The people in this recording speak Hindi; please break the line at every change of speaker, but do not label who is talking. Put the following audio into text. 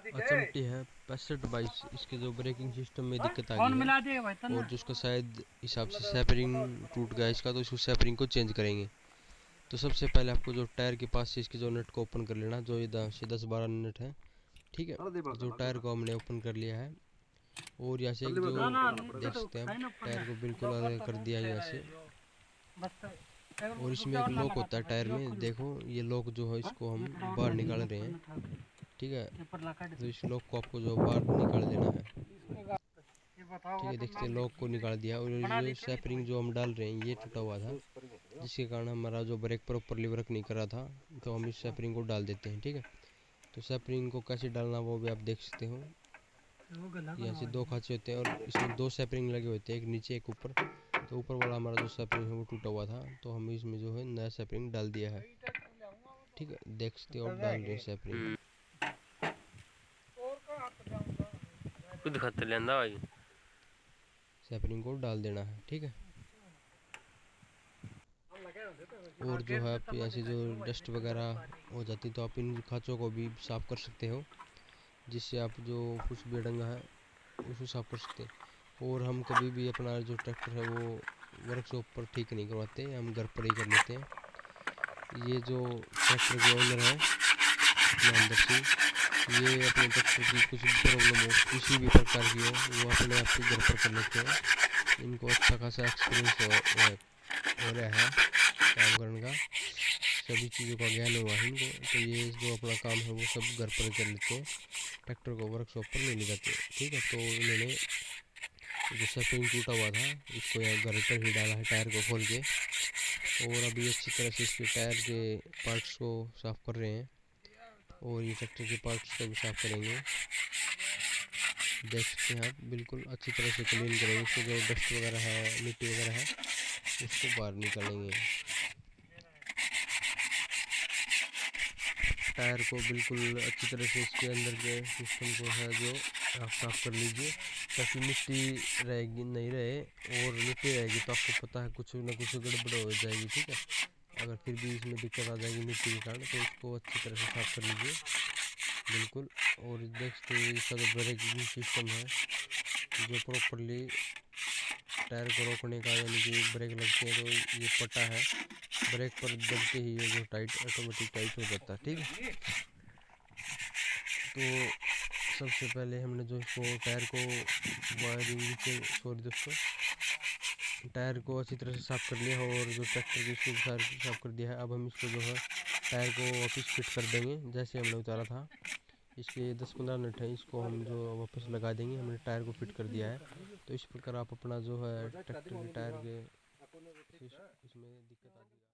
अचमटी है 6522। इसके जो ब्रेकिंग सिस्टम में दिक्कत आ गई है और जो उसका शायद हिसाब से सैपरिंग टूट गया इसका, तो इसको सैपरिंग को चेंज करेंगे। तो सबसे पहले आपको जो टायर के पास से इसके जो नट को ओपन कर लेना, जो ये 10-12 नट है, ठीक है। जो टायर को हमने ओपन कर लिया है और यहाँ से एक जो देख सकते हैं आप, टायर को बिल्कुल अलग कर दिया यहाँ से। और इसमें एक लॉक होता है टायर में, देखो ये लॉक जो है इसको हम बाहर निकाल रहे हैं, ठीक है। तो इस लॉक को आपको जो बाहर निकाल देना है, ठीक है। देखते हैं लॉक को निकाल दिया। और ये सैपरिंग जो हम डाल रहे हैं ये टूटा हुआ था, जिसके कारण हमारा जो ब्रेक प्रॉपरली वर्क नहीं कर रहा था, तो हम इस सैपरिंग को डाल देते हैं, ठीक है। तो सैपरिंग को कैसे डालना वो भी आप देख सकते हो। यहाँ से दो खांचे होते हैं और इसमें दो सैपरिंग लगे होते हैं, एक नीचे एक ऊपर। तो ऊपर वाला हमारा जो सैपरिंग है वो टूटा हुआ था, तो हम इसमें जो है नया सैपरिंग डाल दिया है, ठीक है। देख सकते हो आप डाल रहे हैं सैपरिंग।
खुद खत लेंदा भाई,
सैपरिंग को डाल देना है, ठीक है। और जो है आप यहाँ से जो डस्ट वगैरह हो जाती तो आप इन खाँचों को भी साफ़ कर सकते हो, जिससे आप जो कुछ बेढंगा है उसको साफ़ कर सकते हैं। और हम कभी भी अपना जो ट्रैक्टर है वो वर्कशॉप पर ठीक नहीं करवाते, हम घर पर ही कर लेते हैं। ये जो ट्रैक्टर के ओनर है महेंद्र सिंह, ये अपने ट्रैक्टर की कुछ भी प्रॉब्लम हो, किसी भी प्रकार की हो, वो अपने आप ही घर पर कर लेते हैं। इनको अच्छा खासा एक्सपीरियंस हो रहा है काम करने का, सभी चीज़ों का ज्ञान हुआ है इनको। तो ये जो अपना काम है वो सब घर पर कर लेते हैं, ट्रैक्टर को वर्कशॉप पर नहीं ले जाते, ठीक है। तो इन्होंने जो सैपरिंग टूटा हुआ था इसको यहाँ घर पर ही डाला है टायर को खोल के, और अभी अच्छी तरह से इसके टायर के पार्ट्स को साफ़ कर रहे हैं और ये ट्रैक्टर के पार्ट्स को भी साफ़ करेंगे। देख सकते हैं आप, बिल्कुल अच्छी तरह से क्लीन करेंगे, इसमें जो डस्ट वगैरह है, मिट्टी वगैरह है, उसको बाहर निकालेंगे। टायर को बिल्कुल अच्छी तरह से इसके अंदर के सिस्टम को है जो आप साफ़ कर लीजिए, ताकि मिट्टी रहेगी नहीं रहे। और मिट्टी रहेगी तो आपको पता है कुछ ना कुछ गड़बड़ हो जाएगी, ठीक है। अगर फिर भी इसमें दिक्कत आ जाएगी मिट्टी के कारण, तो इसको अच्छी तरह से साफ़ कर लीजिए बिल्कुल। और देख सकते हैं इसका जो ब्रेकिंग सिस्टम है, जो प्रॉपरली टायर को रोकने का, यानी कि ब्रेक लगते हैं तो ये पट्टा है, ब्रेक पर दबते ही ये जो टाइट ऑटोमेटिक टाइट हो जाता है, ठीक है। तो सबसे पहले हमने जो इसको टायर को वायरिंग नीचे, सॉरी दोस्तों, टायर को अच्छी तरह से साफ़ कर लिया और जो ट्रैक्टर की इसको साफ़ कर दिया है। अब हम इसको जो है टायर को वापस फिट कर देंगे जैसे हमने उतारा था। इसके 10-15 नट हैं, इसको हम जो वापस लगा देंगे, हमने टायर को फिट कर दिया है। तो इस प्रकार आप अपना जो है ट्रैक्टर के टायर के इसमें दिक्कत आ